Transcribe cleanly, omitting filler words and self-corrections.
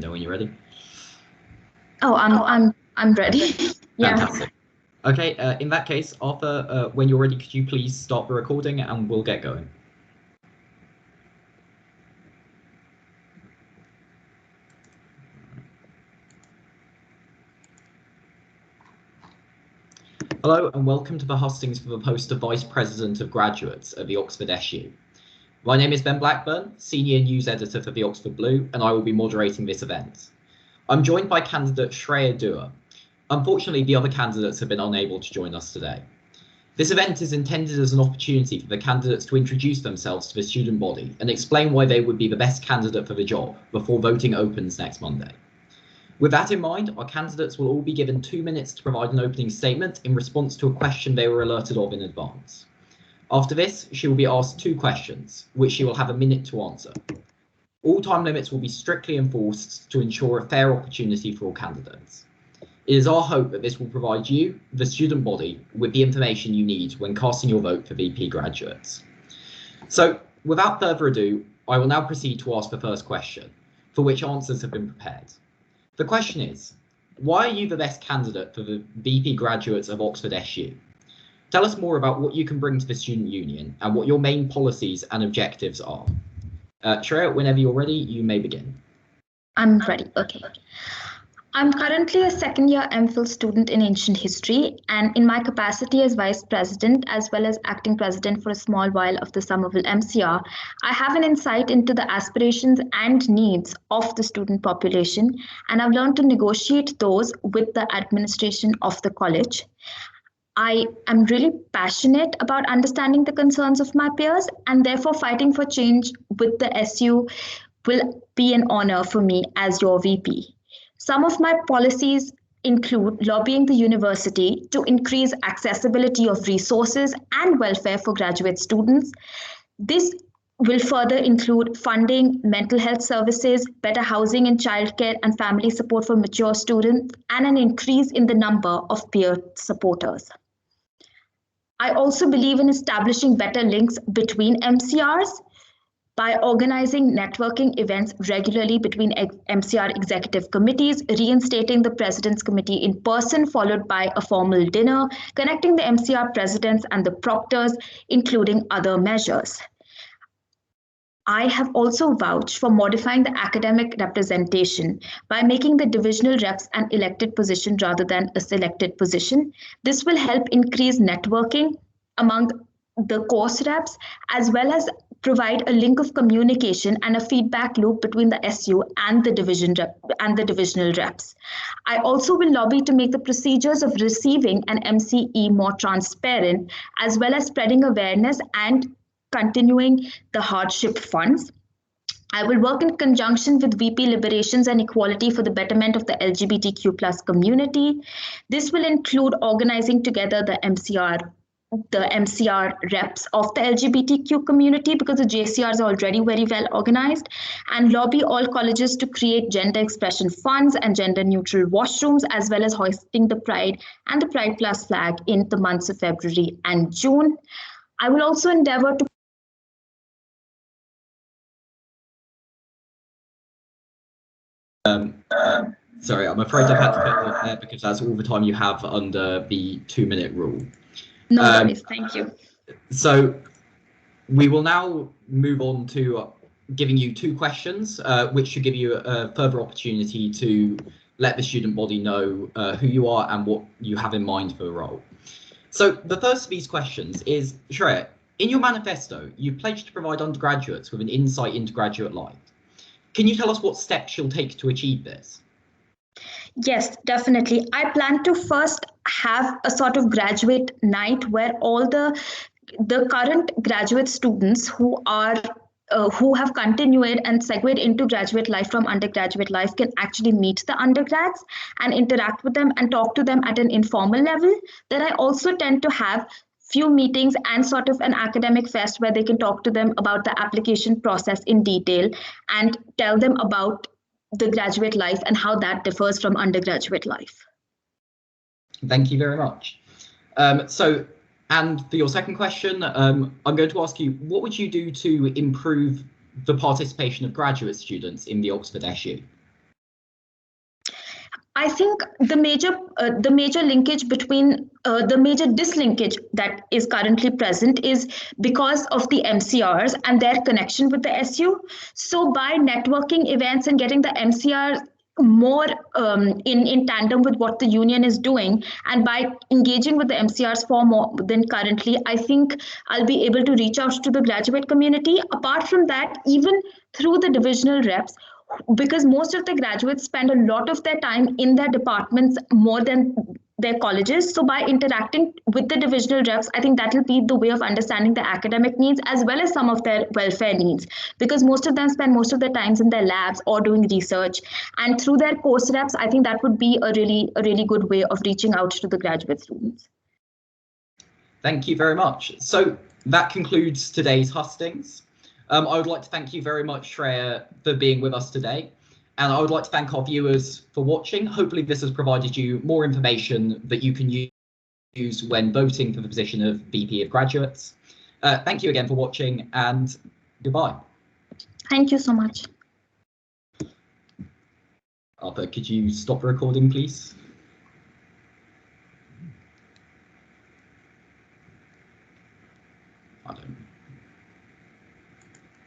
me know when you're ready. Oh, I'm ready. Yeah. Fantastic. Okay, in that case, Arthur, when you're ready, could you please start the recording and we'll get going. Hello and welcome to the hustings for the post of Vice President of Graduates at the Oxford SU. My name is Ben Blackburn, Senior News Editor for the Oxford Blue, and I will be moderating this event. I'm joined by candidate Shreya Dua. Unfortunately, the other candidates have been unable to join us today. This event is intended as an opportunity for the candidates to introduce themselves to the student body and explain why they would be the best candidate for the job before voting opens next Monday. With that in mind, our candidates will all be given 2 minutes to provide an opening statement in response to a question they were alerted of in advance. After this, she will be asked 2 questions, which she will have a minute to answer. All time limits will be strictly enforced to ensure a fair opportunity for all candidates. It is our hope that this will provide you, the student body, with the information you need when casting your vote for VP graduates. So, without further ado, I will now proceed to ask the first question, for which answers have been prepared. The question is, why are you the best candidate for the VP graduates of Oxford SU? Tell us more about what you can bring to the student union and what your main policies and objectives are. Shreya, whenever you're ready, you may begin. I'm ready. Okay. I'm currently a second-year MPhil student in ancient history, and in my capacity as Vice President as well as acting President for a small while of the Somerville MCR, I have an insight into the aspirations and needs of the student population, and I've learned to negotiate those with the administration of the college. I am really passionate about understanding the concerns of my peers, and therefore fighting for change with the SU will be an honor for me as your VP. Some of my policies include lobbying the university to increase accessibility of resources and welfare for graduate students. This will further include funding mental health services, better housing and childcare and family support for mature students, and an increase in the number of peer supporters. I also believe in establishing better links between MCRs by organizing networking events regularly between MCR executive committees, reinstating the President's Committee in person, followed by a formal dinner, connecting the MCR presidents and the proctors, including other measures. I have also vouched for modifying the academic representation by making the divisional reps an elected position rather than a selected position. This will help increase networking among the course reps, as well as provide a link of communication and a feedback loop between the SU and the division rep and the divisional reps. I also will lobby to make the procedures of receiving an MCE more transparent, as well as spreading awareness and continuing the hardship funds. I will work in conjunction with VP Liberations and Equality for the betterment of the LGBTQ plus community. This will include organizing together the MCR reps of the LGBTQ community, because the JCRs are already very well organized, and lobby all colleges to create gender expression funds and gender neutral washrooms, as well as hoisting the Pride and the Pride Plus flag in the months of February and June. I will also endeavor to Sorry, I'm afraid I've had to cut you off there because that's all the time you have under the 2-minute rule. No worries, thank you. So we will now move on to giving you 2 questions, which should give you a further opportunity to let the student body know who you are and what you have in mind for the role. So the first of these questions is, Shreya, in your manifesto, you pledged to provide undergraduates with an insight into graduate life. Can you tell us what steps you'll take to achieve this? Yes, definitely. I plan to first have a sort of graduate night where all the current graduate students who have continued and segued into graduate life from undergraduate life can actually meet the undergrads and interact with them and talk to them at an informal level. Then I also tend to have few meetings and sort of an academic fest where they can talk to them about the application process in detail and tell them about the graduate life and how that differs from undergraduate life. Thank you very much. And for your second question, I'm going to ask you, what would you do to improve the participation of graduate students in the Oxford SU? I think the major linkage between the major dislinkage that is currently present is because of the MCRs and their connection with the SU. So by networking events and getting the MCRs more in tandem with what the union is doing, and by engaging with the MCRs for more than currently, I think I'll be able to reach out to the graduate community. Apart from that, even through the divisional reps, because most of the graduates spend a lot of their time in their departments more than their colleges. So by interacting with the divisional reps, I think that will be the way of understanding the academic needs as well as some of their welfare needs, because most of them spend most of their times in their labs or doing research. And through their course reps, I think that would be a really good way of reaching out to the graduate students. Thank you very much. So that concludes today's hustings. I would like to thank you very much, Shreya, for being with us today. And I would like to thank our viewers for watching. Hopefully this has provided you more information that you can use when voting for the position of VP of Graduates. Thank you again for watching, and goodbye. Thank you so much. Arthur, could you stop the recording, please? I don't